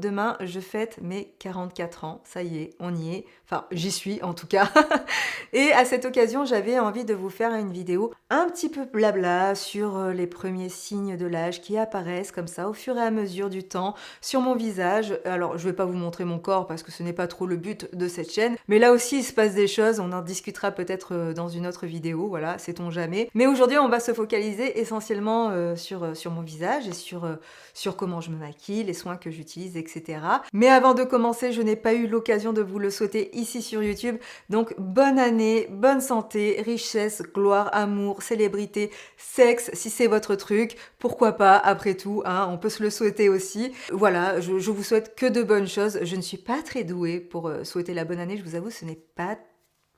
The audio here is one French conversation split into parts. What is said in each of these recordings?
demain je fête mes 44 ans, ça y est, on y est, enfin j'y suis en tout cas. Et à cette occasion j'avais envie de vous faire une vidéo un petit peu blabla sur les premiers signes de l'âge qui apparaissent comme ça au fur et à mesure du temps sur mon visage. Alors je vais pas vous montrer mon corps parce que ce n'est pas trop le but de cette chaîne, mais là aussi il se passe des choses, on en discutera peut-être dans une autre vidéo, voilà, sait-on jamais. Mais aujourd'hui on va se focaliser essentiellement sur mon visage et sur comment je me maquille, les soins que j'utilise, etc. Mais avant de commencer, je n'ai pas eu l'occasion de vous le souhaiter ici sur YouTube, donc bonne année, bonne santé, richesse, gloire, amour, célébrité, sexe, si c'est votre truc, pourquoi pas, après tout, hein, on peut se le souhaiter aussi. Voilà, je vous souhaite que de bonnes choses. Je ne suis pas très douée pour souhaiter la bonne année, je vous avoue, ce n'est pas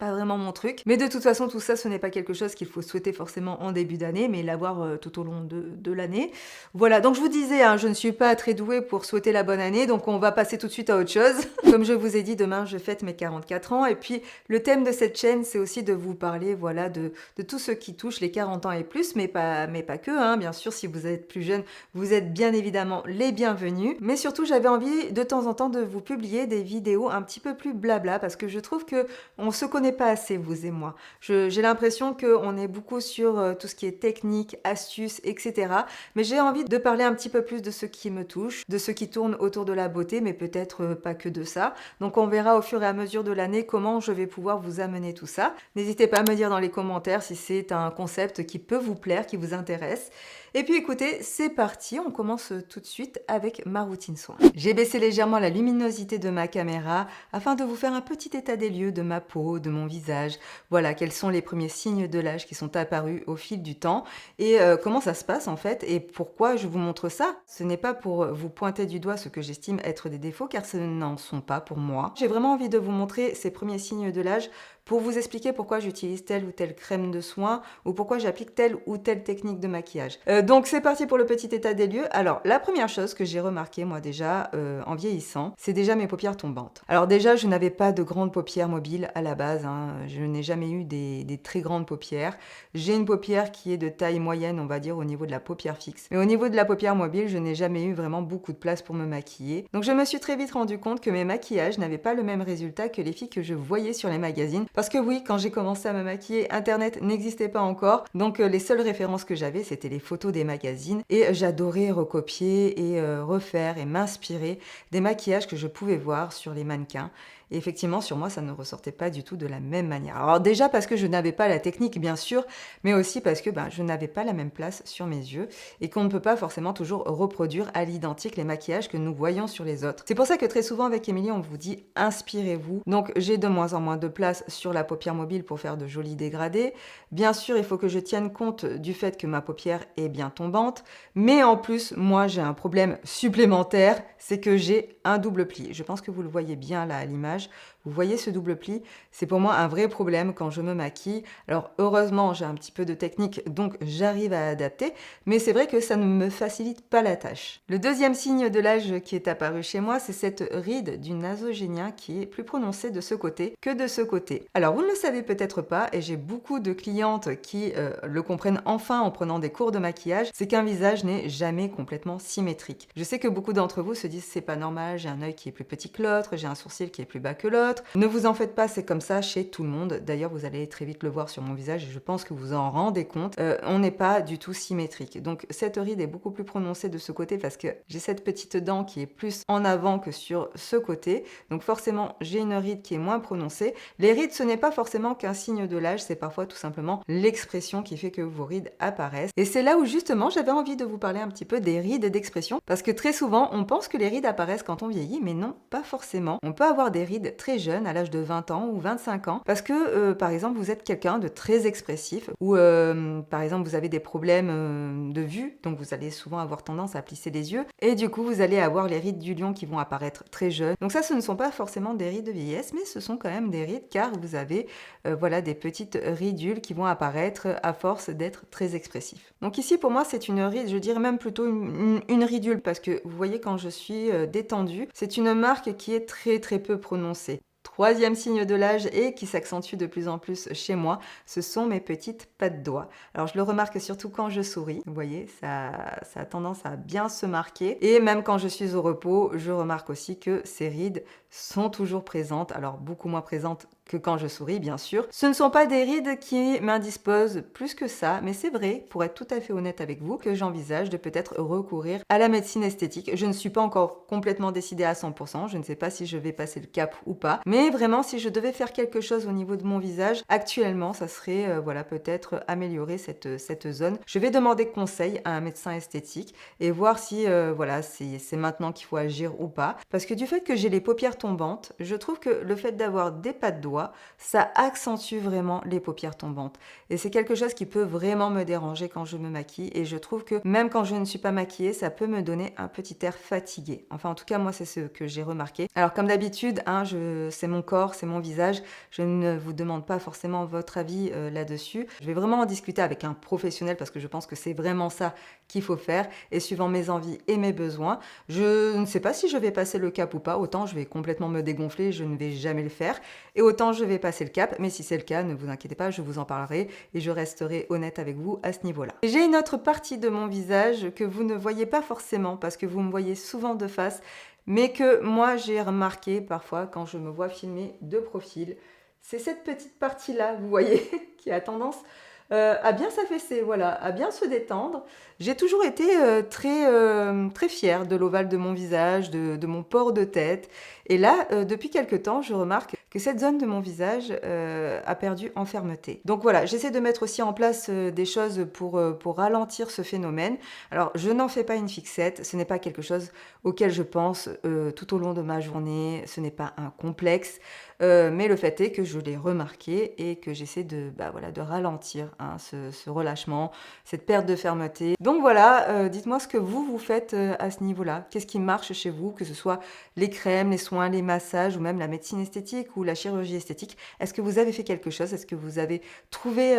vraiment mon truc. Mais de toute façon, tout ça, ce n'est pas quelque chose qu'il faut souhaiter forcément en début d'année, mais l'avoir tout au long de l'année. Voilà, donc je vous disais, hein, je ne suis pas très douée pour souhaiter la bonne année, donc on va passer tout de suite à autre chose. Comme je vous ai dit, demain, je fête mes 44 ans, et puis le thème de cette chaîne, c'est aussi de vous parler, voilà, de tout ce qui touche les 40 ans et plus, mais pas que, hein. Bien sûr, si vous êtes plus jeune, vous êtes bien évidemment les bienvenus. Mais surtout, j'avais envie de temps en temps de vous publier des vidéos un petit peu plus blabla, parce que je trouve que on se connaît pas assez, vous et moi. J'ai l'impression qu'on est beaucoup sur tout ce qui est technique, astuces, etc. Mais j'ai envie de parler un petit peu plus de ce qui me touche, de ce qui tourne autour de la beauté, mais peut-être pas que de ça. Donc on verra au fur et à mesure de l'année comment je vais pouvoir vous amener tout ça. N'hésitez pas à me dire dans les commentaires si c'est un concept qui peut vous plaire, qui vous intéresse. Et puis écoutez, c'est parti, on commence tout de suite avec ma routine soin. J'ai baissé légèrement la luminosité de ma caméra afin de vous faire un petit état des lieux de ma peau, de mon visage. Voilà, quels sont les premiers signes de l'âge qui sont apparus au fil du temps et comment ça se passe en fait et pourquoi je vous montre ça. Ce n'est pas pour vous pointer du doigt ce que j'estime être des défauts car ce n'en sont pas pour moi. J'ai vraiment envie de vous montrer ces premiers signes de l'âge pour vous expliquer pourquoi j'utilise telle ou telle crème de soin ou pourquoi j'applique telle ou telle technique de maquillage. Donc c'est parti pour le petit état des lieux. Alors la première chose que j'ai remarqué moi déjà en vieillissant, c'est déjà mes paupières tombantes. Alors déjà je n'avais pas de grandes paupières mobiles à la base, hein. Je n'ai jamais eu des très grandes paupières. J'ai une paupière qui est de taille moyenne on va dire au niveau de la paupière fixe. Mais au niveau de la paupière mobile je n'ai jamais eu vraiment beaucoup de place pour me maquiller. Donc je me suis très vite rendu compte que mes maquillages n'avaient pas le même résultat que les filles que je voyais sur les magazines. Parce que oui, quand j'ai commencé à me maquiller, Internet n'existait pas encore. Donc les seules références que j'avais, c'était les photos des magazines. Et j'adorais recopier et refaire et m'inspirer des maquillages que je pouvais voir sur les mannequins. Et effectivement, sur moi, ça ne ressortait pas du tout de la même manière. Alors déjà parce que je n'avais pas la technique, bien sûr, mais aussi parce que je n'avais pas la même place sur mes yeux et qu'on ne peut pas forcément toujours reproduire à l'identique les maquillages que nous voyons sur les autres. C'est pour ça que très souvent avec Émilie, on vous dit inspirez-vous. Donc j'ai de moins en moins de place sur la paupière mobile pour faire de jolis dégradés. Bien sûr, il faut que je tienne compte du fait que ma paupière est bien tombante, mais en plus, moi j'ai un problème supplémentaire, c'est que j'ai un double pli. Je pense que vous le voyez bien là à l'image. Vous voyez ce double pli, c'est pour moi un vrai problème quand je me maquille. Alors heureusement, j'ai un petit peu de technique, donc j'arrive à adapter, mais c'est vrai que ça ne me facilite pas la tâche. Le deuxième signe de l'âge qui est apparu chez moi, c'est cette ride du nasogénien qui est plus prononcée de ce côté que de ce côté. Alors vous ne le savez peut-être pas, et j'ai beaucoup de clientes qui le comprennent enfin en prenant des cours de maquillage, c'est qu'un visage n'est jamais complètement symétrique. Je sais que beaucoup d'entre vous se disent c'est pas normal, j'ai un œil qui est plus petit que l'autre, j'ai un sourcil qui est plus bas que l'autre. Ne vous en faites pas, c'est comme ça chez tout le monde. D'ailleurs, vous allez très vite le voir sur mon visage et je pense que vous en rendez compte. On n'est pas du tout symétrique. Donc cette ride est beaucoup plus prononcée de ce côté parce que j'ai cette petite dent qui est plus en avant que sur ce côté. Donc forcément, j'ai une ride qui est moins prononcée. Les rides, ce n'est pas forcément qu'un signe de l'âge, c'est parfois tout simplement l'expression qui fait que vos rides apparaissent. Et c'est là où justement, j'avais envie de vous parler un petit peu des rides d'expression parce que très souvent, on pense que les rides apparaissent quand on vieillit, mais non, pas forcément. On peut avoir des rides très jeune, à l'âge de 20 ans ou 25 ans, parce que, par exemple, vous êtes quelqu'un de très expressif, ou par exemple, vous avez des problèmes de vue, donc vous allez souvent avoir tendance à plisser les yeux, et du coup, vous allez avoir les rides du lion qui vont apparaître très jeunes. Donc ça, ce ne sont pas forcément des rides de vieillesse, mais ce sont quand même des rides, car vous avez voilà, des petites ridules qui vont apparaître à force d'être très expressif. Donc ici, pour moi, c'est une ride, je dirais même plutôt une ridule, parce que vous voyez, quand je suis détendue, c'est une marque qui est très très peu prononcée. Troisième signe de l'âge et qui s'accentue de plus en plus chez moi, ce sont mes petites pattes doigts. Alors je le remarque surtout quand je souris, vous voyez, ça a tendance à bien se marquer. Et même quand je suis au repos, je remarque aussi que ces rides sont toujours présentes, alors beaucoup moins présentes que quand je souris, bien sûr. Ce ne sont pas des rides qui m'indisposent plus que ça, mais c'est vrai, pour être tout à fait honnête avec vous, que j'envisage de peut-être recourir à la médecine esthétique. Je ne suis pas encore complètement décidée à 100%, je ne sais pas si je vais passer le cap ou pas, mais vraiment, si je devais faire quelque chose au niveau de mon visage, actuellement, ça serait, voilà, peut-être améliorer cette zone. Je vais demander conseil à un médecin esthétique et voir si, voilà, c'est maintenant qu'il faut agir ou pas. Parce que du fait que j'ai les paupières tombantes, je trouve que le fait d'avoir des pas de doigts, ça accentue vraiment les paupières tombantes. Et c'est quelque chose qui peut vraiment me déranger quand je me maquille. Et je trouve que même quand je ne suis pas maquillée, ça peut me donner un petit air fatigué. Enfin, en tout cas, moi, c'est ce que j'ai remarqué. Alors, comme d'habitude, hein, c'est mon corps, c'est mon visage. Je ne vous demande pas forcément votre avis là-dessus. Je vais vraiment en discuter avec un professionnel parce que je pense que c'est vraiment ça qu'il faut faire. Et suivant mes envies et mes besoins, je ne sais pas si je vais passer le cap ou pas. Autant je vais complètement me dégonfler, je ne vais jamais le faire. Et autant je vais passer le cap. Mais si c'est le cas, ne vous inquiétez pas, je vous en parlerai et je resterai honnête avec vous à ce niveau-là. J'ai une autre partie de mon visage que vous ne voyez pas forcément parce que vous me voyez souvent de face, mais que moi j'ai remarqué parfois quand je me vois filmer de profil. C'est cette petite partie-là, vous voyez, qui a tendance à bien s'affaisser, voilà, à bien se détendre. J'ai toujours été très fière de l'ovale de mon visage, de mon port de tête. Et là, depuis quelque temps, je remarque que cette zone de mon visage a perdu en fermeté. Donc voilà, j'essaie de mettre aussi en place des choses pour ralentir ce phénomène. Alors, je n'en fais pas une fixette, ce n'est pas quelque chose auquel je pense tout au long de ma journée, ce n'est pas un complexe, mais le fait est que je l'ai remarqué et que j'essaie voilà, de ralentir hein, ce relâchement, cette perte de fermeté. Donc voilà, dites-moi ce que vous faites à ce niveau-là. Qu'est-ce qui marche chez vous, que ce soit les crèmes, les soins, les massages ou même la médecine esthétique ou la chirurgie esthétique. Est-ce que vous avez fait quelque chose? Est-ce que vous avez trouvé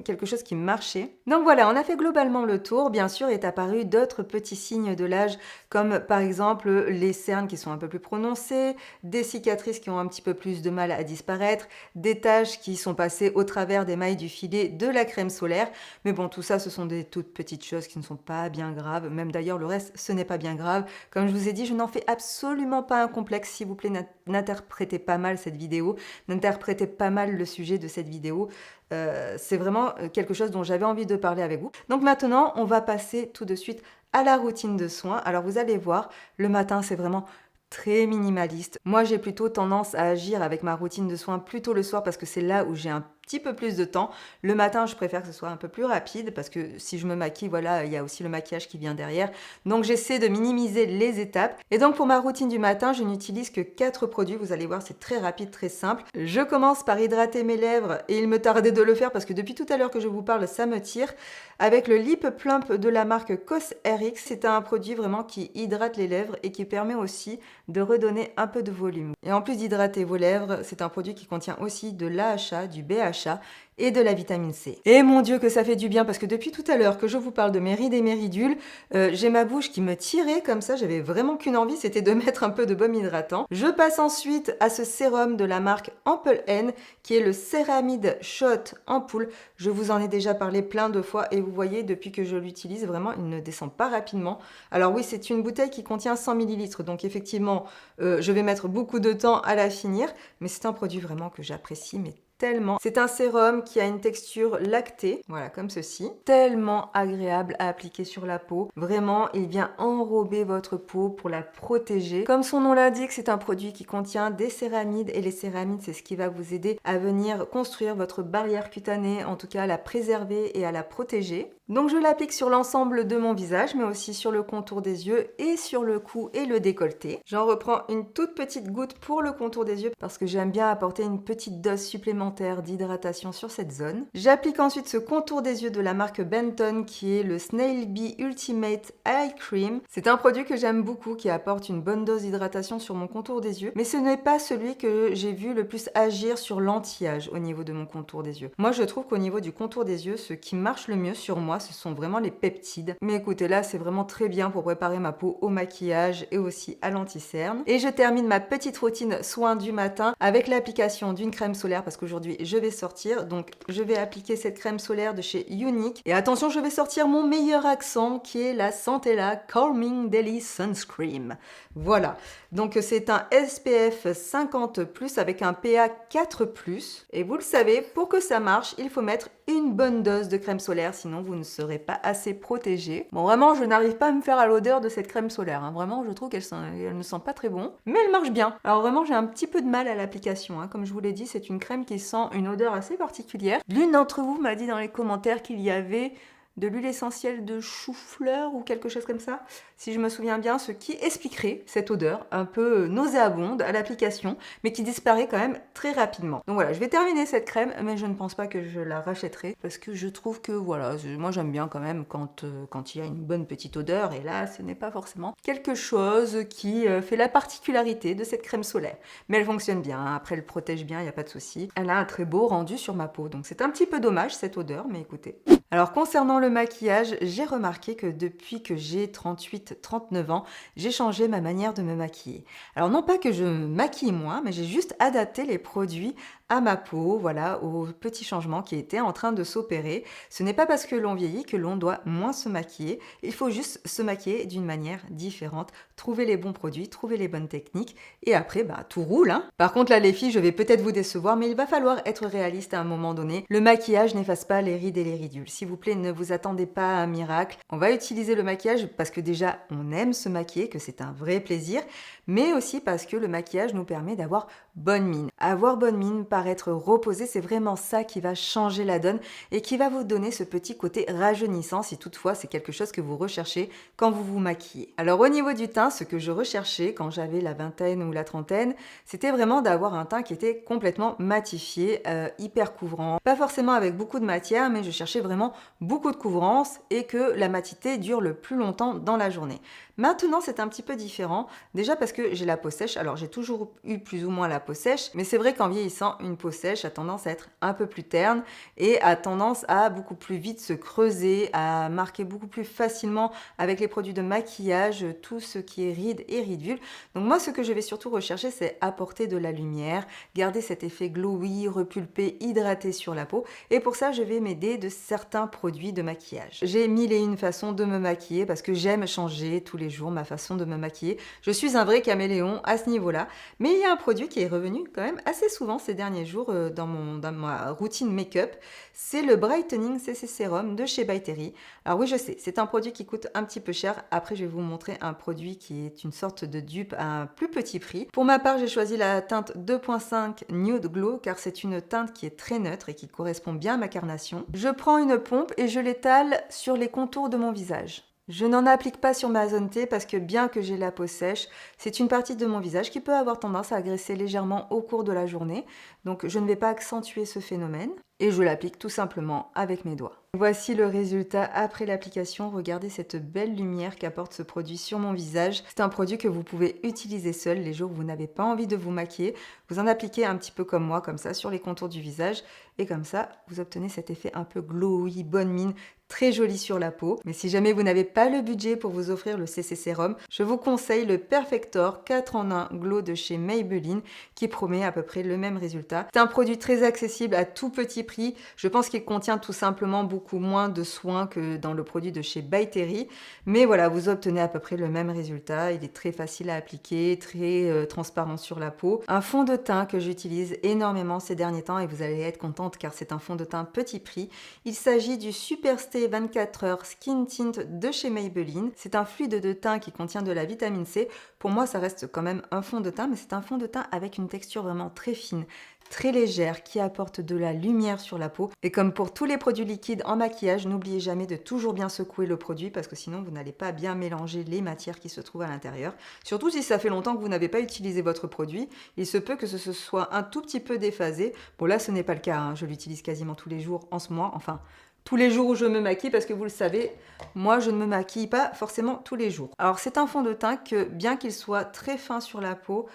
quelque chose qui marchait? Donc voilà, on a fait globalement le tour. Bien sûr, il est apparu d'autres petits signes de l'âge comme par exemple les cernes qui sont un peu plus prononcées, des cicatrices qui ont un petit peu plus de mal à disparaître, des taches qui sont passées au travers des mailles du filet de la crème solaire. Mais bon, tout ça, ce sont des toutes petites choses qui ne sont pas bien graves. Même d'ailleurs, le reste, ce n'est pas bien grave. Comme je vous ai dit, je n'en fais absolument pas un complexe. S'il vous plaît, n'interprétez pas mal cette vidéo. N'interprétez pas mal le sujet de cette vidéo. C'est vraiment quelque chose dont j'avais envie de parler avec vous. Donc maintenant, on va passer tout de suite à la routine de soins. Alors vous allez voir, le matin, c'est vraiment très minimaliste. Moi, j'ai plutôt tendance à agir avec ma routine de soins plutôt le soir parce que c'est là où j'ai un petit peu plus de temps. Le matin, je préfère que ce soit un peu plus rapide parce que si je me maquille, voilà, il y a aussi le maquillage qui vient derrière. Donc, j'essaie de minimiser les étapes. Et donc, pour ma routine du matin, je n'utilise que 4 produits. Vous allez voir, c'est très rapide, très simple. Je commence par hydrater mes lèvres et il me tardait de le faire parce que depuis tout à l'heure que je vous parle, ça me tire. Avec le Lip Plump de la marque Cosrx, c'est un produit vraiment qui hydrate les lèvres et qui permet aussi de redonner un peu de volume. Et en plus d'hydrater vos lèvres, c'est un produit qui contient aussi de l'AHA, du BHA et de la vitamine C. Et mon Dieu que ça fait du bien parce que depuis tout à l'heure que je vous parle de mes rides et mes ridules, j'ai ma bouche qui me tirait comme ça, j'avais vraiment qu'une envie, c'était de mettre un peu de baume hydratant. Je passe ensuite à ce sérum de la marque Ample N qui est le Céramide Shot Ampoule. Je vous en ai déjà parlé plein de fois et vous voyez depuis que je l'utilise vraiment il ne descend pas rapidement. Alors oui c'est une bouteille qui contient 100 ml donc effectivement je vais mettre beaucoup de temps à la finir mais c'est un produit vraiment que j'apprécie mais tellement. C'est un sérum qui a une texture lactée, voilà comme ceci, tellement agréable à appliquer sur la peau. Vraiment, il vient enrober votre peau pour la protéger. Comme son nom l'indique, c'est un produit qui contient des céramides et les céramides, c'est ce qui va vous aider à venir construire votre barrière cutanée, en tout cas à la préserver et à la protéger. Donc je l'applique sur l'ensemble de mon visage, mais aussi sur le contour des yeux et sur le cou et le décolleté. J'en reprends une toute petite goutte pour le contour des yeux parce que j'aime bien apporter une petite dose supplémentaire d'hydratation sur cette zone. J'applique ensuite ce contour des yeux de la marque Benton qui est le Snail Bee Ultimate Eye Cream. C'est un produit que j'aime beaucoup qui apporte une bonne dose d'hydratation sur mon contour des yeux, mais ce n'est pas celui que j'ai vu le plus agir sur l'anti-âge au niveau de mon contour des yeux. Moi je trouve qu'au niveau du contour des yeux, ce qui marche le mieux sur moi, moi, ce sont vraiment les peptides. Mais écoutez, là, c'est vraiment très bien pour préparer ma peau au maquillage et aussi à l'anti-cerne. Et je termine ma petite routine soin du matin avec l'application d'une crème solaire parce qu'aujourd'hui, je vais sortir. Donc, je vais appliquer cette crème solaire de chez Younique. Et attention, je vais sortir mon meilleur accent qui est la Santella Calming Daily Sunscreen. Voilà. Donc, c'est un SPF 50+, avec un PA 4+. Et vous le savez, pour que ça marche, il faut mettre une bonne dose de crème solaire, sinon vous ne serez pas assez protégé. Bon, vraiment, je n'arrive pas à me faire à l'odeur de cette crème solaire. Hein. Vraiment, je trouve qu'elle ne sent pas très bon, mais elle marche bien. Alors vraiment, j'ai un petit peu de mal à l'application. Hein. Comme je vous l'ai dit, c'est une crème qui sent une odeur assez particulière. L'une d'entre vous m'a dit dans les commentaires qu'il y avait de l'huile essentielle de chou-fleur ou quelque chose comme ça, si je me souviens bien, ce qui expliquerait cette odeur un peu nauséabonde à l'application, mais qui disparaît quand même très rapidement. Donc voilà, je vais terminer cette crème, mais je ne pense pas que je la rachèterai, parce que je trouve que voilà, moi j'aime bien quand même quand il y a une bonne petite odeur, et là ce n'est pas forcément quelque chose qui fait la particularité de cette crème solaire. Mais elle fonctionne bien, hein. Après elle protège bien, il n'y a pas de souci. Elle a un très beau rendu sur ma peau, donc c'est un petit peu dommage cette odeur, mais écoutez. Alors concernant le maquillage, j'ai remarqué que depuis que j'ai 38-39 ans, j'ai changé ma manière de me maquiller. Alors non pas que je me maquille moins, mais j'ai juste adapté les produits à ma peau, voilà, aux petits changements qui étaient en train de s'opérer. Ce n'est pas parce que l'on vieillit que l'on doit moins se maquiller, il faut juste se maquiller d'une manière différente, trouver les bons produits, trouver les bonnes techniques, et après, tout roule, hein. Par contre là les filles, je vais peut-être vous décevoir, mais il va falloir être réaliste à un moment donné. Le maquillage n'efface pas les rides et les ridules. S'il vous plaît, ne vous attendez pas à un miracle. On va utiliser le maquillage parce que déjà, on aime se maquiller, que c'est un vrai plaisir, mais aussi parce que le maquillage nous permet d'avoir bonne mine. Avoir bonne mine, paraître reposé, c'est vraiment ça qui va changer la donne et qui va vous donner ce petit côté rajeunissant si toutefois c'est quelque chose que vous recherchez quand vous vous maquillez. Alors au niveau du teint, ce que je recherchais quand j'avais la vingtaine ou la trentaine, c'était vraiment d'avoir un teint qui était complètement matifié, hyper couvrant. Pas forcément avec beaucoup de matière, mais je cherchais vraiment beaucoup de couvrance et que la matité dure le plus longtemps dans la journée. Maintenant, c'est un petit peu différent. Déjà parce que j'ai la peau sèche. Alors, j'ai toujours eu plus ou moins la peau sèche, mais c'est vrai qu'en vieillissant, une peau sèche a tendance à être un peu plus terne et a tendance à beaucoup plus vite se creuser, à marquer beaucoup plus facilement avec les produits de maquillage tout ce qui est rides et ridules. Donc moi, ce que je vais surtout rechercher, c'est apporter de la lumière, garder cet effet glowy, repulpé, hydraté sur la peau. Et pour ça, je vais m'aider de certains produits de maquillage. J'ai mille et une façons de me maquiller parce que j'aime changer tous les jours ma façon de me maquiller. Je suis un vrai caméléon à ce niveau-là, mais il y a un produit qui est revenu quand même assez souvent ces derniers jours dans ma routine make-up. C'est le Brightening CC Serum de chez By Terry. Alors oui, je sais, c'est un produit qui coûte un petit peu cher. Après, je vais vous montrer un produit qui est une sorte de dupe à un plus petit prix. Pour ma part, j'ai choisi la teinte 2.5 Nude Glow car c'est une teinte qui est très neutre et qui correspond bien à ma carnation. Je prends une pompe et je l'étale sur les contours de mon visage. Je n'en applique pas sur ma zone T parce que bien que j'ai la peau sèche, c'est une partie de mon visage qui peut avoir tendance à agresser légèrement au cours de la journée. Donc je ne vais pas accentuer ce phénomène et je l'applique tout simplement avec mes doigts. Voici le résultat après l'application. Regardez cette belle lumière qu'apporte ce produit sur mon visage. C'est un produit que vous pouvez utiliser seul les jours où vous n'avez pas envie de vous maquiller. Vous en appliquez un petit peu comme moi, comme ça, sur les contours du visage. Et comme ça, vous obtenez cet effet un peu glowy, bonne mine, très joli sur la peau. Mais si jamais vous n'avez pas le budget pour vous offrir le CC Serum, je vous conseille le Perfector 4 en 1 Glow de chez Maybelline qui promet à peu près le même résultat. C'est un produit très accessible à tout petit prix. Je pense qu'il contient tout simplement beaucoup moins de soins que dans le produit de chez By Terry. Mais voilà, vous obtenez à peu près le même résultat. Il est très facile à appliquer, très transparent sur la peau. Un fond de teint que j'utilise énormément ces derniers temps et vous allez être contente car c'est un fond de teint petit prix. Il s'agit du Superstay 24 heures Skin Tint de chez Maybelline. C'est un fluide de teint qui contient de la vitamine C. Pour moi, ça reste quand même un fond de teint, mais c'est un fond de teint avec une texture vraiment très fine, très légère, qui apporte de la lumière sur la peau. Et comme pour tous les produits liquides en maquillage, n'oubliez jamais de toujours bien secouer le produit parce que sinon vous n'allez pas bien mélanger les matières qui se trouvent à l'intérieur. Surtout si ça fait longtemps que vous n'avez pas utilisé votre produit, il se peut que ce soit un tout petit peu déphasé. Bon là ce n'est pas le cas, hein. Je l'utilise quasiment tous les jours en ce moment, enfin tous les jours où je me maquille parce que vous le savez, moi je ne me maquille pas forcément tous les jours. Alors c'est un fond de teint que bien qu'il soit très fin sur la peau,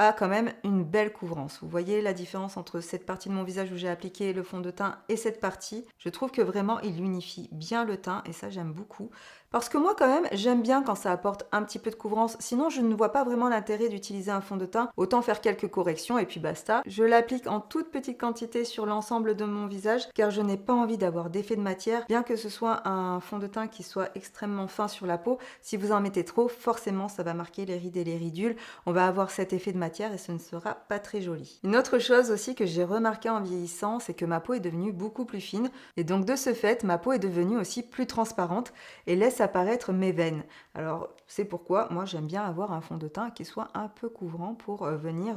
a quand même une belle couvrance. Vous voyez la différence entre cette partie de mon visage où j'ai appliqué le fond de teint et cette partie. Je trouve que vraiment il unifie bien le teint et ça j'aime beaucoup. Parce que moi quand même j'aime bien quand ça apporte un petit peu de couvrance, sinon je ne vois pas vraiment l'intérêt d'utiliser un fond de teint, autant faire quelques corrections et puis basta. Je l'applique en toute petite quantité sur l'ensemble de mon visage car je n'ai pas envie d'avoir d'effet de matière, bien que ce soit un fond de teint qui soit extrêmement fin sur la peau. Si vous en mettez trop, forcément ça va marquer les rides et les ridules, on va avoir cet effet de matière et ce ne sera pas très joli. Une autre chose aussi que j'ai remarqué en vieillissant, c'est que ma peau est devenue beaucoup plus fine et donc de ce fait ma peau est devenue aussi plus transparente et laisse apparaître mes veines. Alors c'est pourquoi moi j'aime bien avoir un fond de teint qui soit un peu couvrant pour venir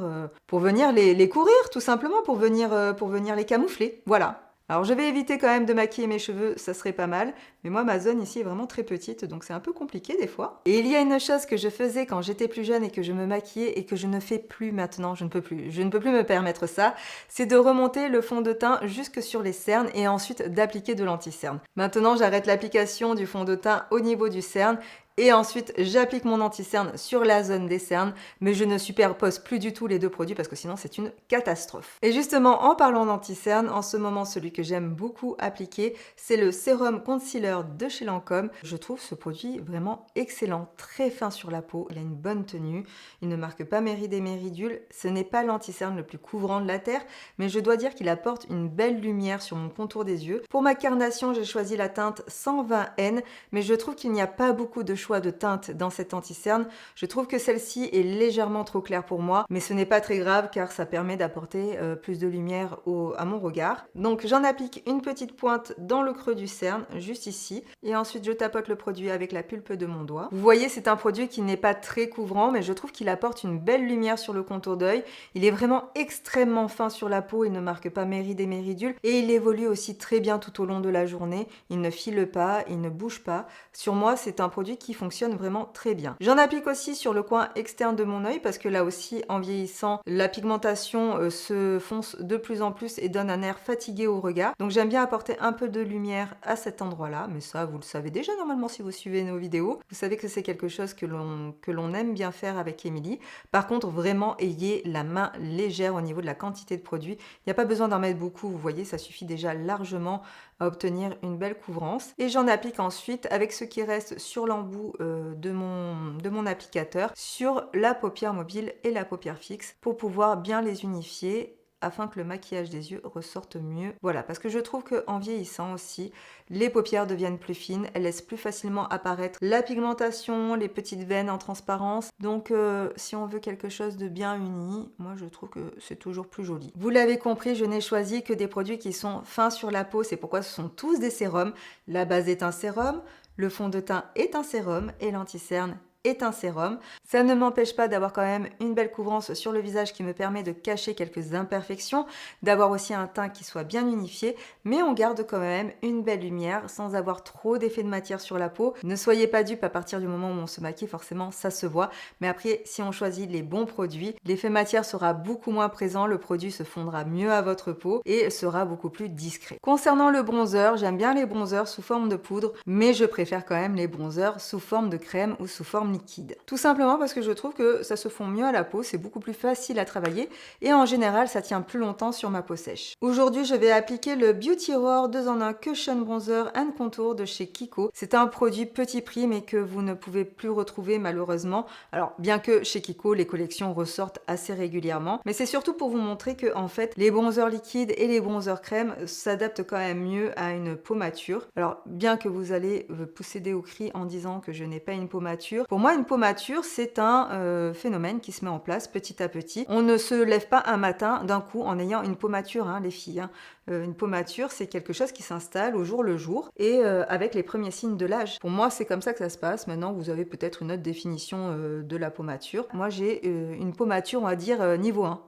les courir tout simplement, pour venir les camoufler. Voilà. Alors je vais éviter quand même de maquiller mes cheveux, ça serait pas mal, mais moi ma zone ici est vraiment très petite, donc c'est un peu compliqué des fois. Et il y a une chose que je faisais quand j'étais plus jeune et que je me maquillais et que je ne fais plus maintenant, je ne peux plus me permettre ça, c'est de remonter le fond de teint jusque sur les cernes et ensuite d'appliquer de l'anti-cerne. Maintenant j'arrête l'application du fond de teint au niveau du cerne et ensuite j'applique mon anti-cerne sur la zone des cernes, mais je ne superpose plus du tout les deux produits parce que sinon c'est une catastrophe. Et justement en parlant d'anti-cerne, en ce moment celui que j'aime beaucoup appliquer, c'est le sérum concealer de chez Lancôme. Je trouve ce produit vraiment excellent, très fin sur la peau, il a une bonne tenue, il ne marque pas mes rides et mes ridules, ce n'est pas l'anti-cerne le plus couvrant de la terre, mais je dois dire qu'il apporte une belle lumière sur mon contour des yeux. Pour ma carnation, j'ai choisi la teinte 120N, mais je trouve qu'il n'y a pas beaucoup de choix de teinte dans cette anti-cerne. Je trouve que celle-ci est légèrement trop claire pour moi, mais ce n'est pas très grave car ça permet d'apporter plus de lumière à mon regard. Donc j'en applique une petite pointe dans le creux du cerne, juste ici, et ensuite je tapote le produit avec la pulpe de mon doigt. Vous voyez, c'est un produit qui n'est pas très couvrant, mais je trouve qu'il apporte une belle lumière sur le contour d'œil. Il est vraiment extrêmement fin sur la peau, il ne marque pas mes rides et mes ridules, et il évolue aussi très bien tout au long de la journée. Il ne file pas, il ne bouge pas. Sur moi, c'est un produit qui fonctionne vraiment très bien. J'en applique aussi sur le coin externe de mon œil parce que là aussi, en vieillissant, la pigmentation se fonce de plus en plus et donne un air fatigué au regard. Donc j'aime bien apporter un peu de lumière à cet endroit-là, mais ça, vous le savez déjà normalement si vous suivez nos vidéos. Vous savez que c'est quelque chose que l'on aime bien faire avec Émilie. Par contre, vraiment, ayez la main légère au niveau de la quantité de produit. Il n'y a pas besoin d'en mettre beaucoup, vous voyez, ça suffit déjà largement à obtenir une belle couvrance. Et j'en applique ensuite avec ce qui reste sur l'embout de mon applicateur sur la paupière mobile et la paupière fixe pour pouvoir bien les unifier afin que le maquillage des yeux ressorte mieux. Voilà, parce que je trouve qu'en vieillissant aussi, les paupières deviennent plus fines, elles laissent plus facilement apparaître la pigmentation, les petites veines en transparence. Donc si on veut quelque chose de bien uni, moi je trouve que c'est toujours plus joli. Vous l'avez compris, je n'ai choisi que des produits qui sont fins sur la peau, c'est pourquoi ce sont tous des sérums. La base est un sérum, le fond de teint est un sérum et l'anti-cerne est un sérum. Ça ne m'empêche pas d'avoir quand même une belle couvrance sur le visage qui me permet de cacher quelques imperfections, d'avoir aussi un teint qui soit bien unifié, mais on garde quand même une belle lumière sans avoir trop d'effet de matière sur la peau. Ne soyez pas dupes à partir du moment où on se maquille, forcément ça se voit, mais après si on choisit les bons produits, l'effet matière sera beaucoup moins présent, le produit se fondra mieux à votre peau et sera beaucoup plus discret. Concernant le bronzer, j'aime bien les bronzers sous forme de poudre, mais je préfère quand même les bronzers sous forme de crème ou sous forme liquide. Tout simplement parce que je trouve que ça se fond mieux à la peau, c'est beaucoup plus facile à travailler et en général ça tient plus longtemps sur ma peau sèche. Aujourd'hui je vais appliquer le Beauty Roar 2 en 1 Cushion Bronzer and Contour de chez Kiko. C'est un produit petit prix mais que vous ne pouvez plus retrouver malheureusement. Alors bien que chez Kiko les collections ressortent assez régulièrement, mais c'est surtout pour vous montrer que en fait les bronzers liquides et les bronzers crème s'adaptent quand même mieux à une peau mature. Alors bien que vous allez pousser des cris en disant que je n'ai pas une peau mature, pour moi une peau mature c'est un phénomène qui se met en place petit à petit. On ne se lève pas un matin d'un coup en ayant une peau mature, hein, les filles. Une peau mature c'est quelque chose qui s'installe au jour le jour et avec les premiers signes de l'âge. Pour moi c'est comme ça que ça se passe. Maintenant vous avez peut-être une autre définition de la peau mature. Moi j'ai une peau mature on va dire niveau 1.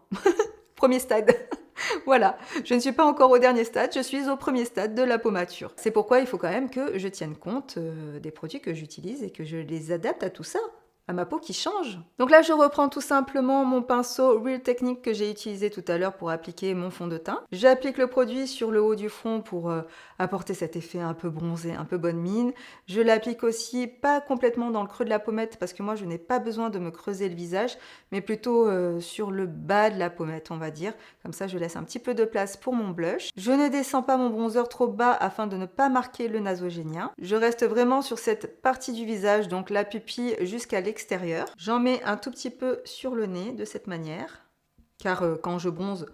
Premier stade. Voilà, je ne suis pas encore au dernier stade, je suis au premier stade de la peau mature. C'est pourquoi il faut quand même que je tienne compte des produits que j'utilise et que je les adapte à tout ça. à ma peau qui change. Donc là, je reprends tout simplement mon pinceau Real Technique que j'ai utilisé tout à l'heure pour appliquer mon fond de teint. J'applique le produit sur le haut du front pour apporter cet effet un peu bronzé, un peu bonne mine. Je l'applique aussi pas complètement dans le creux de la pommette parce que moi, je n'ai pas besoin de me creuser le visage, mais plutôt sur le bas de la pommette, on va dire. Comme ça, je laisse un petit peu de place pour mon blush. Je ne descends pas mon bronzer trop bas afin de ne pas marquer le nasogénien. Je reste vraiment sur cette partie du visage, donc la pupille jusqu'à l'extérieur. J'en mets un tout petit peu sur le nez de cette manière, car quand je bronze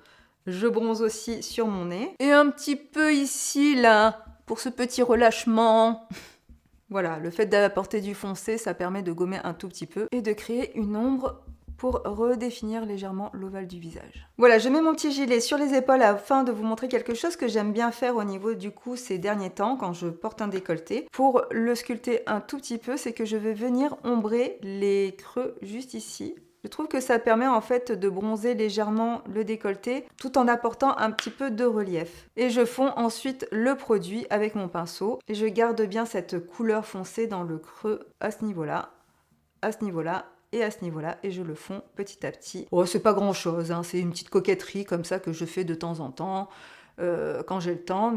aussi sur mon nez. Et un petit peu ici, là, pour ce petit relâchement. Voilà, le fait d'apporter du foncé, ça permet de gommer un tout petit peu et de créer une ombre pour redéfinir légèrement l'ovale du visage. Voilà, je mets mon petit gilet sur les épaules afin de vous montrer quelque chose que j'aime bien faire au niveau du cou ces derniers temps quand je porte un décolleté. Pour le sculpter un tout petit peu, c'est que je vais venir ombrer les creux juste ici. Je trouve que ça permet en fait de bronzer légèrement le décolleté tout en apportant un petit peu de relief. Et je fonds ensuite le produit avec mon pinceau et je garde bien cette couleur foncée dans le creux à ce niveau-là, à ce niveau-là et à ce niveau-là, et je le fonds petit à petit. Oh, c'est pas grand-chose, hein, c'est une petite coquetterie comme ça que je fais de temps en temps, quand j'ai le temps,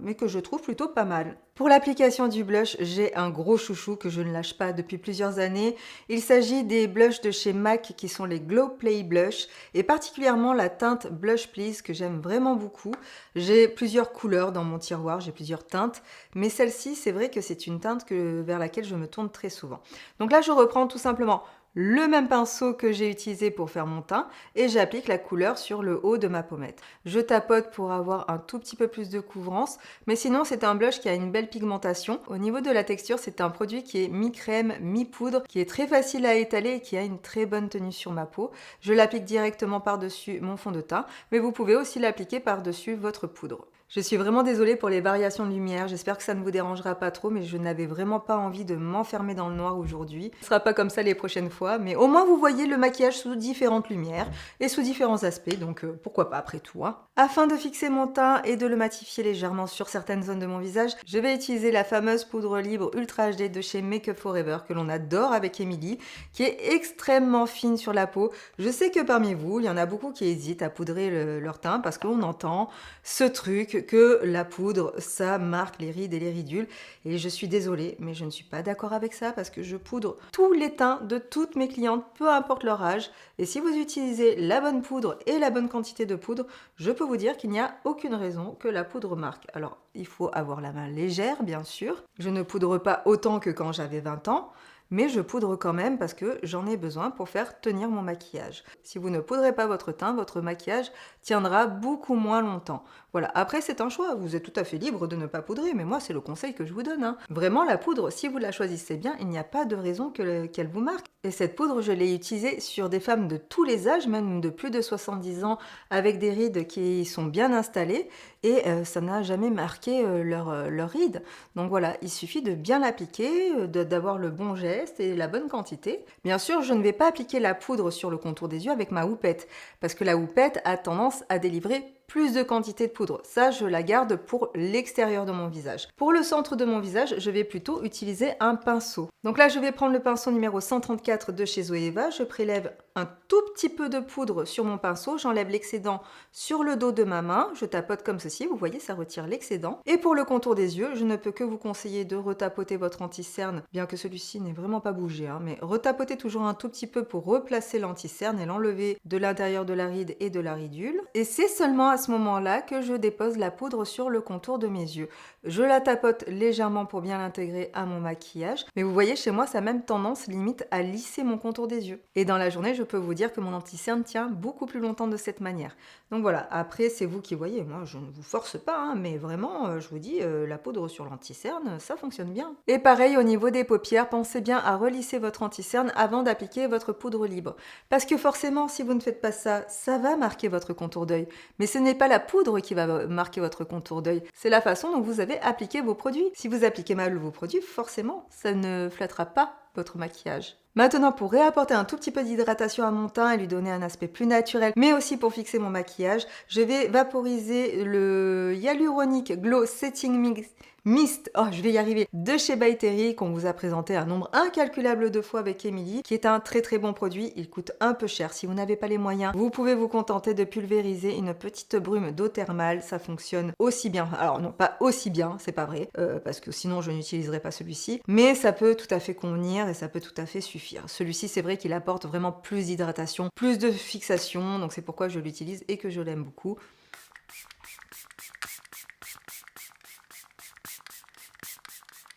mais que je trouve plutôt pas mal. Pour l'application du blush, j'ai un gros chouchou que je ne lâche pas depuis plusieurs années. Il s'agit des blushs de chez MAC qui sont les Glow Play Blush, et particulièrement la teinte Blush Please que j'aime vraiment beaucoup. J'ai plusieurs couleurs dans mon tiroir, j'ai plusieurs teintes, mais celle-ci, c'est vrai que c'est une teinte vers laquelle je me tourne très souvent. Donc là, je reprends tout simplement le même pinceau que j'ai utilisé pour faire mon teint et j'applique la couleur sur le haut de ma pommette. Je tapote pour avoir un tout petit peu plus de couvrance, mais sinon c'est un blush qui a une belle pigmentation. Au niveau de la texture, c'est un produit qui est mi-crème, mi-poudre, qui est très facile à étaler et qui a une très bonne tenue sur ma peau. Je l'applique directement par-dessus mon fond de teint, mais vous pouvez aussi l'appliquer par-dessus votre poudre. Je suis vraiment désolée pour les variations de lumière, j'espère que ça ne vous dérangera pas trop, mais je n'avais vraiment pas envie de m'enfermer dans le noir aujourd'hui. Ce ne sera pas comme ça les prochaines fois, mais au moins vous voyez le maquillage sous différentes lumières et sous différents aspects, donc pourquoi pas après tout. Hein. Afin de fixer mon teint et de le matifier légèrement sur certaines zones de mon visage, je vais utiliser la fameuse poudre libre Ultra HD de chez Make Up For Ever que l'on adore avec Emily, qui est extrêmement fine sur la peau. Je sais que parmi vous, il y en a beaucoup qui hésitent à poudrer leur teint parce qu'on entend ce truc que la poudre, ça marque les rides et les ridules. Et je suis désolée, mais je ne suis pas d'accord avec ça parce que je poudre tous les teints de toutes mes clientes, peu importe leur âge. Et si vous utilisez la bonne poudre et la bonne quantité de poudre, je peux vous dire qu'il n'y a aucune raison que la poudre marque. Alors, il faut avoir la main légère, bien sûr. Je ne poudre pas autant que quand j'avais 20 ans. Mais je poudre quand même parce que j'en ai besoin pour faire tenir mon maquillage. Si vous ne poudrez pas votre teint, votre maquillage tiendra beaucoup moins longtemps. Voilà, après c'est un choix, vous êtes tout à fait libre de ne pas poudrer, mais moi c'est le conseil que je vous donne. Hein. Vraiment la poudre, si vous la choisissez bien, il n'y a pas de raison qu'elle vous marque. Et cette poudre, je l'ai utilisée sur des femmes de tous les âges, même de plus de 70 ans, avec des rides qui sont bien installées, et ça n'a jamais marqué leurs rides. Donc voilà, il suffit de bien l'appliquer, d'avoir le bon geste et la bonne quantité. Bien sûr, je ne vais pas appliquer la poudre sur le contour des yeux avec ma houppette, parce que la houppette a tendance à délivrer plus de quantité de poudre. Ça, je la garde pour l'extérieur de mon visage. Pour le centre de mon visage, je vais plutôt utiliser un pinceau. Donc là, je vais prendre le pinceau numéro 134 de chez Zoeva. Je prélève un tout petit peu de poudre sur mon pinceau. J'enlève l'excédent sur le dos de ma main. Je tapote comme ceci. Vous voyez, ça retire l'excédent. Et pour le contour des yeux, je ne peux que vous conseiller de retapoter votre anti-cerne, bien que celui-ci n'ait vraiment pas bougé. Hein, mais retapotez toujours un tout petit peu pour replacer l'anti-cerne et l'enlever de l'intérieur de la ride et de la ridule. Et c'est seulement à ce moment-là que je dépose la poudre sur le contour de mes yeux. Je la tapote légèrement pour bien l'intégrer à mon maquillage, mais vous voyez chez moi ça a même tendance limite à lisser mon contour des yeux. Et dans la journée je peux vous dire que mon anti-cerne tient beaucoup plus longtemps de cette manière. Donc voilà, après c'est vous qui voyez, moi je ne vous force pas, hein, mais vraiment je vous dis la poudre sur l'anti-cerne ça fonctionne bien. Et pareil au niveau des paupières, pensez bien à relisser votre anti-cerne avant d'appliquer votre poudre libre. Parce que forcément si vous ne faites pas ça, ça va marquer votre contour d'œil. Mais ce n'est pas la poudre qui va marquer votre contour d'œil, c'est la façon dont vous avez appliqué vos produits. Si vous appliquez mal vos produits, forcément, ça ne flattera pas votre maquillage. Maintenant, pour réapporter un tout petit peu d'hydratation à mon teint et lui donner un aspect plus naturel, mais aussi pour fixer mon maquillage, je vais vaporiser le Hyaluronic Glow Setting Mist, oh je vais y arriver, de chez By Terry qu'on vous a présenté un nombre incalculable de fois avec Émilie, qui est un très très bon produit. Il coûte un peu cher. Si vous n'avez pas les moyens, vous pouvez vous contenter de pulvériser une petite brume d'eau thermale. Ça fonctionne aussi bien. Alors non, pas aussi bien, c'est pas vrai, parce que sinon je n'utiliserai pas celui-ci. Mais ça peut tout à fait convenir et ça peut tout à fait suffire. Celui-ci, c'est vrai qu'il apporte vraiment plus d'hydratation, plus de fixation. Donc c'est pourquoi je l'utilise et que je l'aime beaucoup.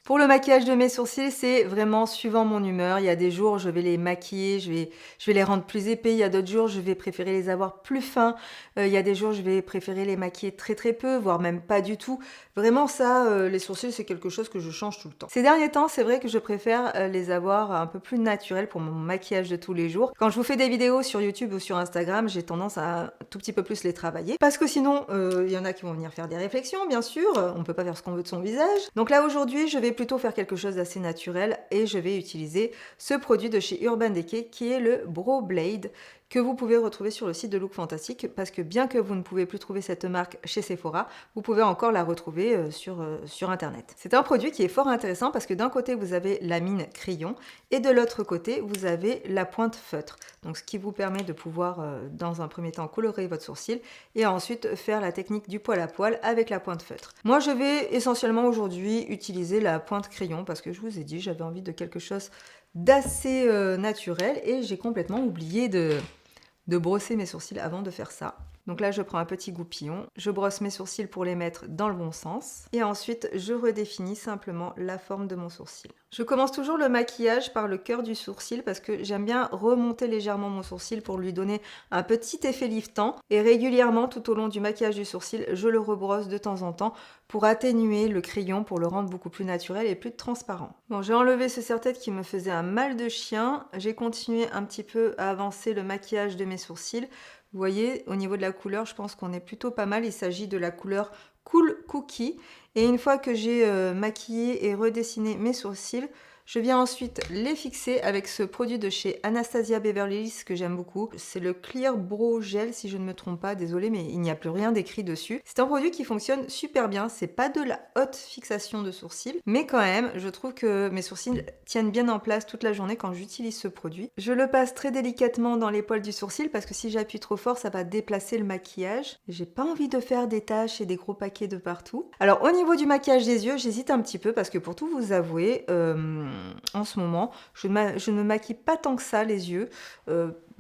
Pour le maquillage de mes sourcils, c'est vraiment suivant mon humeur. Il y a des jours, je vais les maquiller, je vais les rendre plus épais. Il y a d'autres jours, je vais préférer les avoir plus fins. Il y a des jours, je vais préférer les maquiller très très peu, voire même pas du tout. Vraiment ça, les sourcils, c'est quelque chose que je change tout le temps. Ces derniers temps, c'est vrai que je préfère les avoir un peu plus naturels pour mon maquillage de tous les jours. Quand je vous fais des vidéos sur YouTube ou sur Instagram, j'ai tendance à un tout petit peu plus les travailler. Parce que sinon, il y en a qui vont venir faire des réflexions, bien sûr. On peut pas faire ce qu'on veut de son visage. Donc là, aujourd'hui, je vais plutôt faire quelque chose d'assez naturel et je vais utiliser ce produit de chez Urban Decay qui est le Brow Blade, que vous pouvez retrouver sur le site de Look Fantastic, parce que bien que vous ne pouvez plus trouver cette marque chez Sephora, vous pouvez encore la retrouver sur internet. C'est un produit qui est fort intéressant parce que d'un côté vous avez la mine crayon et de l'autre côté vous avez la pointe feutre, donc ce qui vous permet de pouvoir dans un premier temps colorer votre sourcil et ensuite faire la technique du poil à poil avec la pointe feutre. Moi je vais essentiellement aujourd'hui utiliser la pointe crayon parce que je vous ai dit j'avais envie de quelque chose d'assez naturel et j'ai complètement oublié de brosser mes sourcils avant de faire ça. Donc là, je prends un petit goupillon, je brosse mes sourcils pour les mettre dans le bon sens et ensuite je redéfinis simplement la forme de mon sourcil. Je commence toujours le maquillage par le cœur du sourcil parce que j'aime bien remonter légèrement mon sourcil pour lui donner un petit effet liftant et régulièrement tout au long du maquillage du sourcil, je le rebrosse de temps en temps pour atténuer le crayon, pour le rendre beaucoup plus naturel et plus transparent. Bon, j'ai enlevé ce serre-tête qui me faisait un mal de chien, j'ai continué un petit peu à avancer le maquillage de mes sourcils. Vous voyez, au niveau de la couleur, je pense qu'on est plutôt pas mal. Il s'agit de la couleur Cool Cookie. Et une fois que j'ai maquillé et redessiné mes sourcils, je viens ensuite les fixer avec ce produit de chez Anastasia Beverly Hills que j'aime beaucoup. C'est le Clear Brow Gel si je ne me trompe pas, désolé mais il n'y a plus rien d'écrit dessus. C'est un produit qui fonctionne super bien, c'est pas de la haute fixation de sourcils, mais quand même je trouve que mes sourcils tiennent bien en place toute la journée quand j'utilise ce produit. Je le passe très délicatement dans les poils du sourcil parce que si j'appuie trop fort ça va déplacer le maquillage. J'ai pas envie de faire des taches et des gros paquets de partout. Alors au niveau du maquillage des yeux, j'hésite un petit peu parce que pour tout vous avouer, en ce moment, je ne me maquille pas tant que ça les yeux.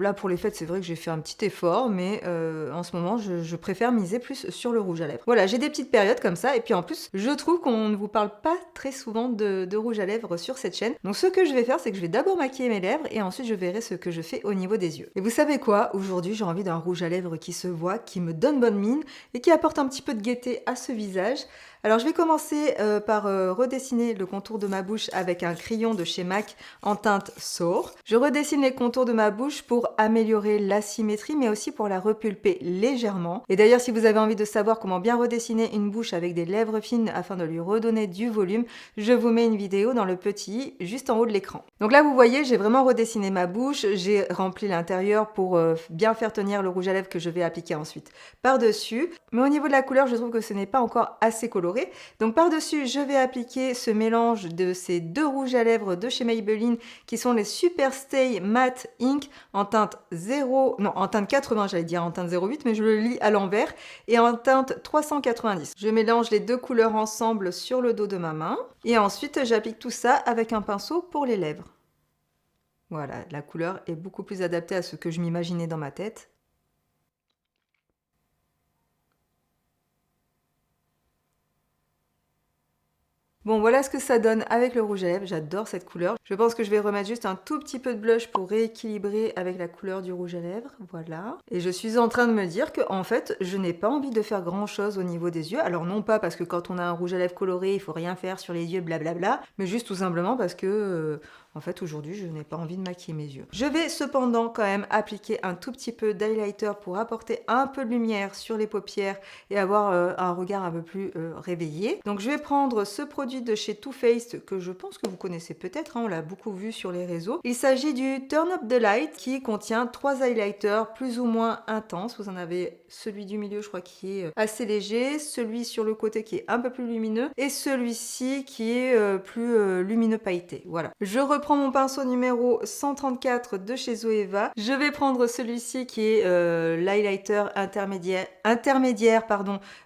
Là pour les fêtes c'est vrai que j'ai fait un petit effort, mais en ce moment je préfère miser plus sur le rouge à lèvres. Voilà, j'ai des petites périodes comme ça et puis en plus je trouve qu'on ne vous parle pas très souvent de rouge à lèvres sur cette chaîne. Donc ce que je vais faire c'est que je vais d'abord maquiller mes lèvres et ensuite je verrai ce que je fais au niveau des yeux. Et vous savez quoi? Aujourd'hui j'ai envie d'un rouge à lèvres qui se voit, qui me donne bonne mine et qui apporte un petit peu de gaieté à ce visage. Alors je vais commencer par redessiner le contour de ma bouche avec un crayon de chez MAC en teinte Soar. Je redessine les contours de ma bouche pour améliorer la symétrie mais aussi pour la repulper légèrement. Et d'ailleurs si vous avez envie de savoir comment bien redessiner une bouche avec des lèvres fines afin de lui redonner du volume, je vous mets une vidéo dans le petit i juste en haut de l'écran. Donc là vous voyez j'ai vraiment redessiné ma bouche, j'ai rempli l'intérieur pour bien faire tenir le rouge à lèvres que je vais appliquer ensuite par-dessus. Mais au niveau de la couleur je trouve que ce n'est pas encore assez coloré. Donc par-dessus, je vais appliquer ce mélange de ces deux rouges à lèvres de chez Maybelline qui sont les Super Stay Matte Ink en teinte 80, j'allais dire en teinte 08, mais je le lis à l'envers, et en teinte 390. Je mélange les deux couleurs ensemble sur le dos de ma main et ensuite j'applique tout ça avec un pinceau pour les lèvres. Voilà, la couleur est beaucoup plus adaptée à ce que je m'imaginais dans ma tête. Bon, voilà ce que ça donne avec le rouge à lèvres. J'adore cette couleur. Je pense que je vais remettre juste un tout petit peu de blush pour rééquilibrer avec la couleur du rouge à lèvres. Voilà. Et je suis en train de me dire que, en fait, je n'ai pas envie de faire grand chose au niveau des yeux. Alors non pas parce que quand on a un rouge à lèvres coloré, il faut rien faire sur les yeux, blablabla, mais juste tout simplement parce que En fait, aujourd'hui, je n'ai pas envie de maquiller mes yeux. Je vais cependant quand même appliquer un tout petit peu d'highlighter pour apporter un peu de lumière sur les paupières et avoir un regard un peu plus réveillé. Donc, je vais prendre ce produit de chez Too Faced que je pense que vous connaissez peut-être, hein, on l'a beaucoup vu sur les réseaux. Il s'agit du Turn Up the Light qui contient 3 highlighters plus ou moins intenses. Vous en avez celui du milieu, je crois, qui est assez léger, celui sur le côté qui est un peu plus lumineux et celui-ci qui est plus lumineux pailleté. Voilà. Je reprends mon pinceau numéro 134 de chez Zoeva. Je vais prendre celui-ci qui est l'highlighter intermédiaire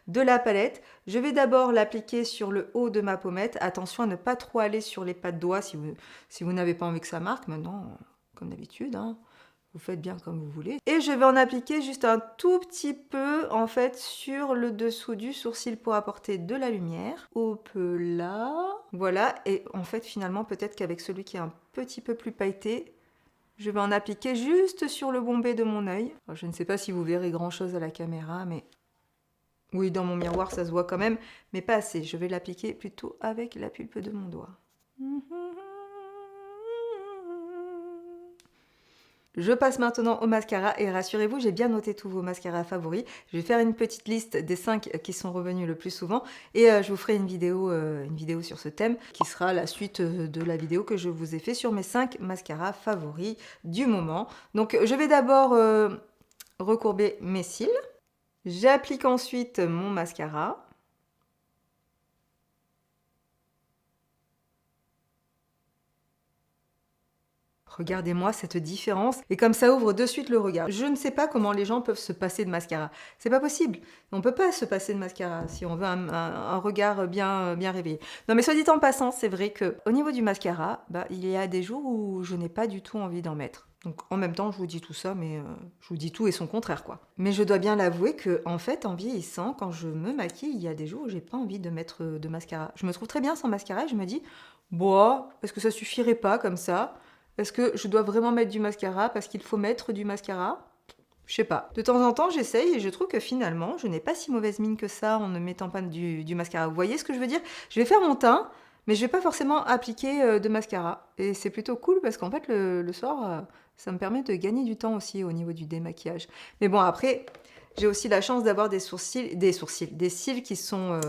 de la palette. Je vais d'abord l'appliquer sur le haut de ma pommette. Attention à ne pas trop aller sur les pas de doigts si vous n'avez pas envie que ça marque. Maintenant, comme d'habitude, hein, vous faites bien comme vous voulez. Et je vais en appliquer juste un tout petit peu, en fait, sur le dessous du sourcil pour apporter de la lumière. Hop là. Voilà. Et en fait, finalement, peut-être qu'avec celui qui est un petit peu plus pailleté, je vais en appliquer juste sur le bombé de mon œil. Alors, je ne sais pas si vous verrez grand-chose à la caméra, mais... oui, dans mon miroir, ça se voit quand même, mais pas assez. Je vais l'appliquer plutôt avec la pulpe de mon doigt. Je passe maintenant au mascara et rassurez-vous, j'ai bien noté tous vos mascaras favoris. Je vais faire une petite liste des 5 qui sont revenus le plus souvent et je vous ferai une vidéo sur ce thème qui sera la suite de la vidéo que je vous ai fait sur mes 5 mascaras favoris du moment. Donc je vais d'abord recourber mes cils. J'applique ensuite mon mascara. Regardez-moi cette différence et comme ça ouvre de suite le regard. Je ne sais pas comment les gens peuvent se passer de mascara. C'est pas possible. On peut pas se passer de mascara si on veut un regard bien réveillé. Non mais soit dit en passant, c'est vrai que au niveau du mascara, il y a des jours où je n'ai pas du tout envie d'en mettre. Donc en même temps, je vous dis tout ça, mais je vous dis tout et son contraire, quoi. Mais je dois bien l'avouer que, en fait, en vieillissant, quand je me maquille, il y a des jours où j'ai pas envie de mettre de mascara. Je me trouve très bien sans mascara et je me dis, bon, est-ce que ça suffirait pas comme ça? Est-ce que je dois vraiment mettre du mascara parce qu'il faut mettre du mascara? Je sais pas. De temps en temps, j'essaye et je trouve que finalement, je n'ai pas si mauvaise mine que ça en ne mettant pas du mascara. Vous voyez ce que je veux dire? Je vais faire mon teint, mais je vais pas forcément appliquer de mascara. Et c'est plutôt cool parce qu'en fait, le soir, ça me permet de gagner du temps aussi au niveau du démaquillage. Mais bon, après... j'ai aussi la chance d'avoir des cils qui sont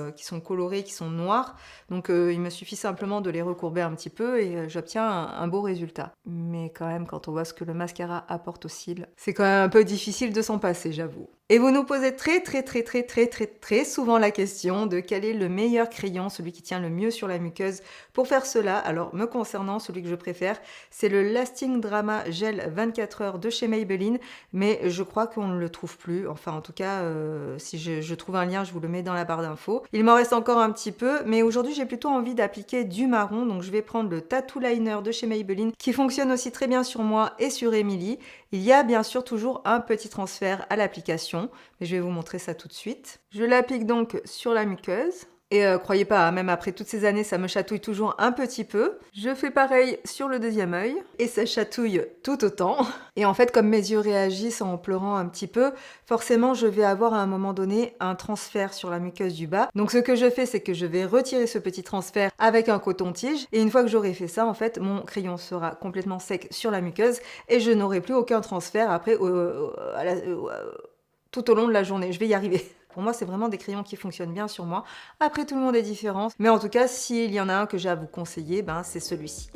colorés, qui sont noirs. Donc il me suffit simplement de les recourber un petit peu et j'obtiens un beau résultat. Mais quand même, quand on voit ce que le mascara apporte aux cils, c'est quand même un peu difficile de s'en passer, j'avoue. Et vous nous posez très souvent la question de quel est le meilleur crayon, celui qui tient le mieux sur la muqueuse pour faire cela. Alors me concernant, celui que je préfère, c'est le Lasting Drama Gel 24 heures de chez Maybelline, mais je crois qu'on ne le trouve plus. Enfin en tout cas, si je trouve un lien, je vous le mets dans la barre d'infos. Il m'en reste encore un petit peu, mais aujourd'hui j'ai plutôt envie d'appliquer du marron, donc je vais prendre le Tattoo Liner de chez Maybelline, qui fonctionne aussi très bien sur moi et sur Emily. Il y a bien sûr toujours un petit transfert à l'application, mais je vais vous montrer ça tout de suite. Je l'applique donc sur la muqueuse. Et croyez pas, même après toutes ces années, ça me chatouille toujours un petit peu. Je fais pareil sur le deuxième œil et ça chatouille tout autant. Et en fait, comme mes yeux réagissent en pleurant un petit peu, forcément, je vais avoir à un moment donné un transfert sur la muqueuse du bas. Donc ce que je fais, c'est que je vais retirer ce petit transfert avec un coton-tige. Et une fois que j'aurai fait ça, en fait, mon crayon sera complètement sec sur la muqueuse et je n'aurai plus aucun transfert après tout au long de la journée. Je vais y arriver. Pour moi, c'est vraiment des crayons qui fonctionnent bien sur moi. Après, tout le monde est différent. Mais en tout cas, s'il y en a un que j'ai à vous conseiller, c'est celui-ci.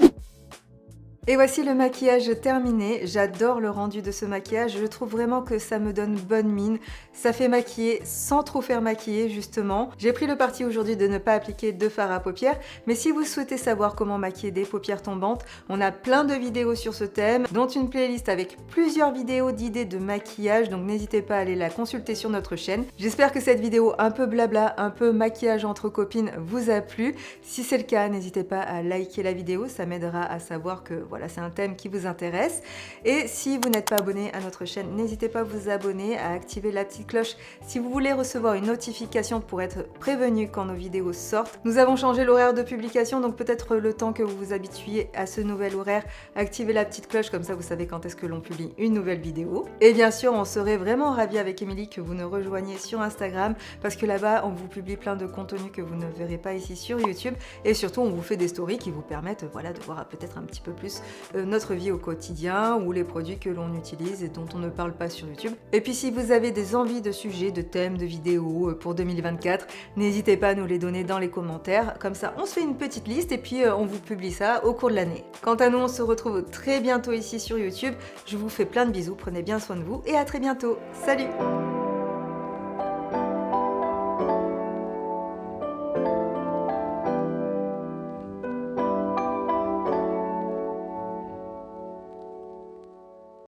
Et voici le maquillage terminé. J'adore le rendu de ce maquillage. Je trouve vraiment que ça me donne bonne mine. Ça fait maquiller sans trop faire maquiller, justement. J'ai pris le parti aujourd'hui de ne pas appliquer de fard à paupières. Mais si vous souhaitez savoir comment maquiller des paupières tombantes, on a plein de vidéos sur ce thème, dont une playlist avec plusieurs vidéos d'idées de maquillage. Donc n'hésitez pas à aller la consulter sur notre chaîne. J'espère que cette vidéo un peu blabla, un peu maquillage entre copines vous a plu. Si c'est le cas, n'hésitez pas à liker la vidéo. Ça m'aidera à savoir que voilà, voilà, c'est un thème qui vous intéresse. Et si vous n'êtes pas abonné à notre chaîne, n'hésitez pas à vous abonner, à activer la petite cloche si vous voulez recevoir une notification pour être prévenu quand nos vidéos sortent. Nous avons changé l'horaire de publication, donc peut-être le temps que vous vous habituiez à ce nouvel horaire, activez la petite cloche, comme ça vous savez quand est-ce que l'on publie une nouvelle vidéo. Et bien sûr, on serait vraiment ravis avec Émilie que vous nous rejoigniez sur Instagram, parce que là-bas, on vous publie plein de contenus que vous ne verrez pas ici sur YouTube, et surtout, on vous fait des stories qui vous permettent voilà, de voir peut-être un petit peu plus notre vie au quotidien, ou les produits que l'on utilise et dont on ne parle pas sur YouTube. Et puis si vous avez des envies de sujets, de thèmes, de vidéos pour 2024, n'hésitez pas à nous les donner dans les commentaires, comme ça on se fait une petite liste et puis on vous publie ça au cours de l'année. Quant à nous, on se retrouve très bientôt ici sur YouTube, je vous fais plein de bisous, prenez bien soin de vous et à très bientôt, salut!